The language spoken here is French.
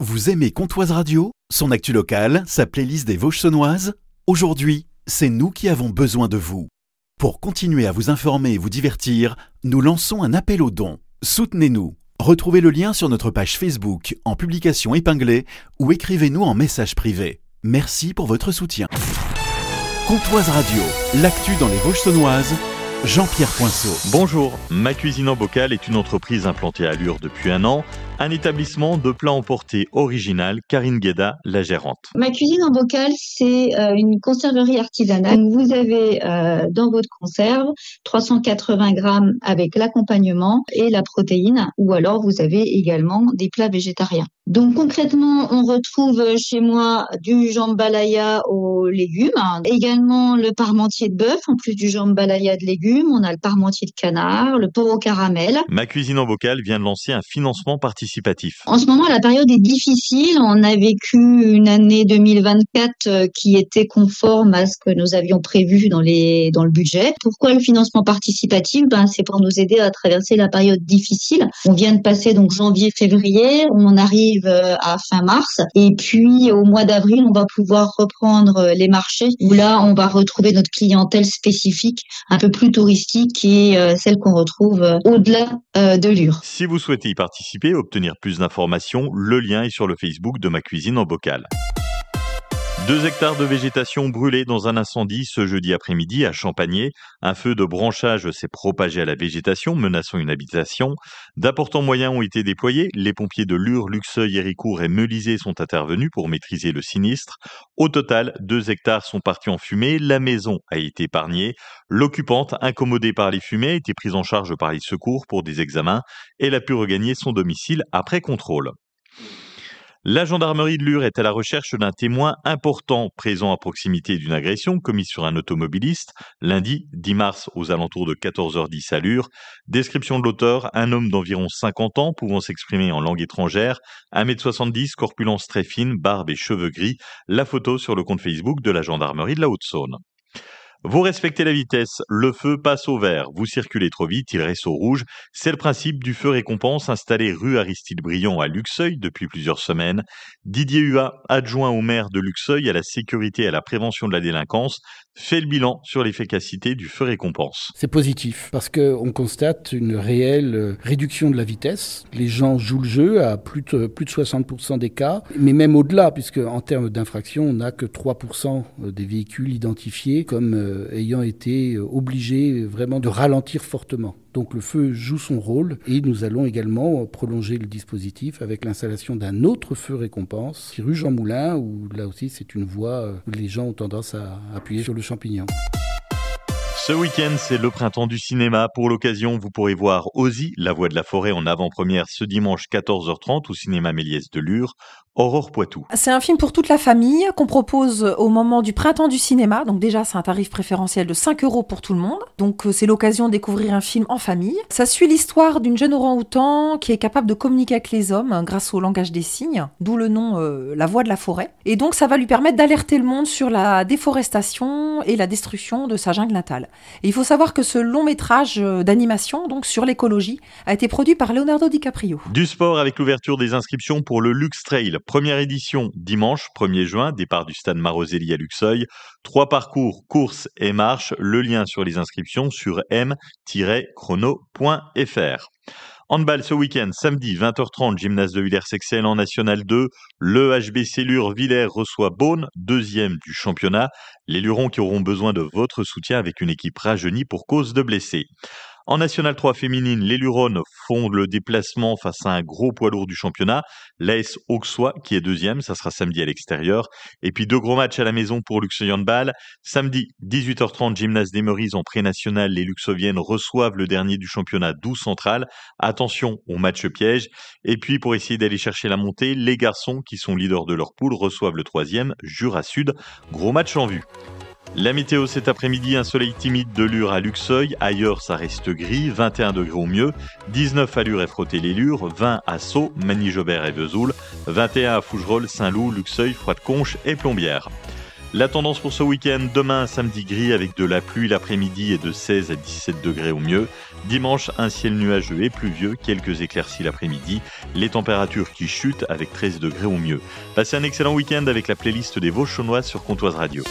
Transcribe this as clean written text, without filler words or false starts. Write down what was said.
Vous aimez Comptoise Radio, son actu locale, sa playlist des Vosges saunoises? Aujourd'hui, c'est nous qui avons besoin de vous. Pour continuer à vous informer et vous divertir, nous lançons un appel aux dons. Soutenez-nous. Retrouvez le lien sur notre page Facebook en publication épinglée ou écrivez-nous en message privé. Merci pour votre soutien. Comptoise Radio, l'actu dans les Vosges saunoises, Jean-Pierre Poinceau. Bonjour, Ma Cuisine en Bocal est une entreprise implantée à Lure depuis un an, un établissement de plats emportés original, Karine Guéda, la gérante. Ma Cuisine en Bocal, c'est une conserverie artisanale. Donc, vous avez dans votre conserve 380 grammes avec l'accompagnement et la protéine, ou alors vous avez également des plats végétariens. Donc concrètement, on retrouve chez moi du jambalaya aux légumes, également le parmentier de bœuf, en plus du jambalaya de légumes, on a le parmentier de canard, le porc au caramel. Ma Cuisine en Bocal vient de lancer un financement participatif. En ce moment, la période est difficile. On a vécu une année 2024 qui était conforme à ce que nous avions prévu dans le budget. Pourquoi le financement participatif? C'est pour nous aider à traverser la période difficile. On vient de passer donc janvier-février, on arrive à fin mars, et puis au mois d'avril on va pouvoir reprendre les marchés où là on va retrouver notre clientèle spécifique un peu plus touristique et celle qu'on retrouve au-delà de Lure. Si vous souhaitez y participer, obtenir plus d'informations, le lien est sur le Facebook de Ma Cuisine en Bocal. 2 hectares de végétation brûlés dans un incendie ce jeudi après-midi à Champagné. Un feu de branchage s'est propagé à la végétation, menaçant une habitation. D'importants moyens ont été déployés. Les pompiers de Lure, Luxeuil, Héricourt et Meulizé sont intervenus pour maîtriser le sinistre. Au total, 2 hectares sont partis en fumée. La maison a été épargnée. L'occupante, incommodée par les fumées, a été prise en charge par les secours pour des examens. Elle a pu regagner son domicile après contrôle. La gendarmerie de Lure est à la recherche d'un témoin important présent à proximité d'une agression commise sur un automobiliste lundi 10 mars aux alentours de 14h10 à Lure. Description de l'auteur, un homme d'environ 50 ans pouvant s'exprimer en langue étrangère, 1m70, corpulence très fine, barbe et cheveux gris. La photo sur le compte Facebook de la gendarmerie de la Haute-Saône. Vous respectez la vitesse, le feu passe au vert. Vous circulez trop vite, il reste au rouge. C'est le principe du feu récompense installé rue Aristide Briand à Luxeuil depuis plusieurs semaines. Didier Huat, adjoint au maire de Luxeuil à la sécurité et à la prévention de la délinquance, fait le bilan sur l'efficacité du feu récompense. C'est positif parce qu'on constate une réelle réduction de la vitesse. Les gens jouent le jeu à plus de 60% des cas, mais même au-delà, puisque en termes d'infraction, on n'a que 3% des véhicules identifiés comme ayant été obligés vraiment de ralentir fortement. Donc le feu joue son rôle et nous allons également prolonger le dispositif avec l'installation d'un autre feu récompense, rue Jean Moulin, où là aussi c'est une voie où les gens ont tendance à appuyer sur le champignon. Ce week-end, c'est le printemps du cinéma. Pour l'occasion, vous pourrez voir Ozzy, La Voix de la Forêt en avant-première ce dimanche 14h30 au cinéma Méliès de Lure. Aurore Poitou. C'est un film pour toute la famille qu'on propose au moment du printemps du cinéma. Donc déjà, c'est un tarif préférentiel de 5 € pour tout le monde. Donc c'est l'occasion de découvrir un film en famille. Ça suit l'histoire d'une jeune orang-outan qui est capable de communiquer avec les hommes grâce au langage des signes, d'où le nom La Voix de la Forêt. Et donc ça va lui permettre d'alerter le monde sur la déforestation et la destruction de sa jungle natale. Et il faut savoir que ce long métrage d'animation, donc sur l'écologie, a été produit par Leonardo DiCaprio. Du sport avec l'ouverture des inscriptions pour le Lux Trail. Première édition dimanche 1er juin, départ du stade Maroselli à Luxeuil. 3 parcours, course et marche. Le lien sur les inscriptions sur m-chrono.fr. Handball ce week-end, samedi 20h30, gymnase de Villers-Sexel en National 2. Le HBC Lure Villers reçoit Beaune, 2e du championnat. Les Lurons qui auront besoin de votre soutien avec une équipe rajeunie pour cause de blessés. En National 3 féminine, les Luronnes font le déplacement face à un gros poids lourd du championnat, l'AS Auxois qui est 2e, ça sera samedi à l'extérieur. Et puis 2 gros matchs à la maison pour Luxeuil Handball. Samedi, 18h30, gymnase des Meurises en pré-national, les Luxoviennes reçoivent le dernier du championnat Doubs Central. Attention au match piège. Et puis pour essayer d'aller chercher la montée, les garçons qui sont leaders de leur poule reçoivent le 3e, Jura Sud. Gros match en vue. La météo cet après-midi, un soleil timide de Lure à Luxeuil. Ailleurs, ça reste gris, 21 degrés au mieux. 19 à Lure et Frotté-les-Lures, 20 à Sceaux, Magny-Jobert et Vesoul, 21 à Fougerolles, Saint-Loup, Luxeuil, Froide-Conche et Plombières. La tendance pour ce week-end, demain, samedi gris avec de la pluie l'après-midi et de 16 à 17 degrés au mieux. Dimanche, un ciel nuageux et pluvieux, quelques éclaircies l'après-midi, les températures qui chutent avec 13 degrés au mieux. Passez un excellent week-end avec la playlist des Vosges Saunoises sur Comtoise Radio.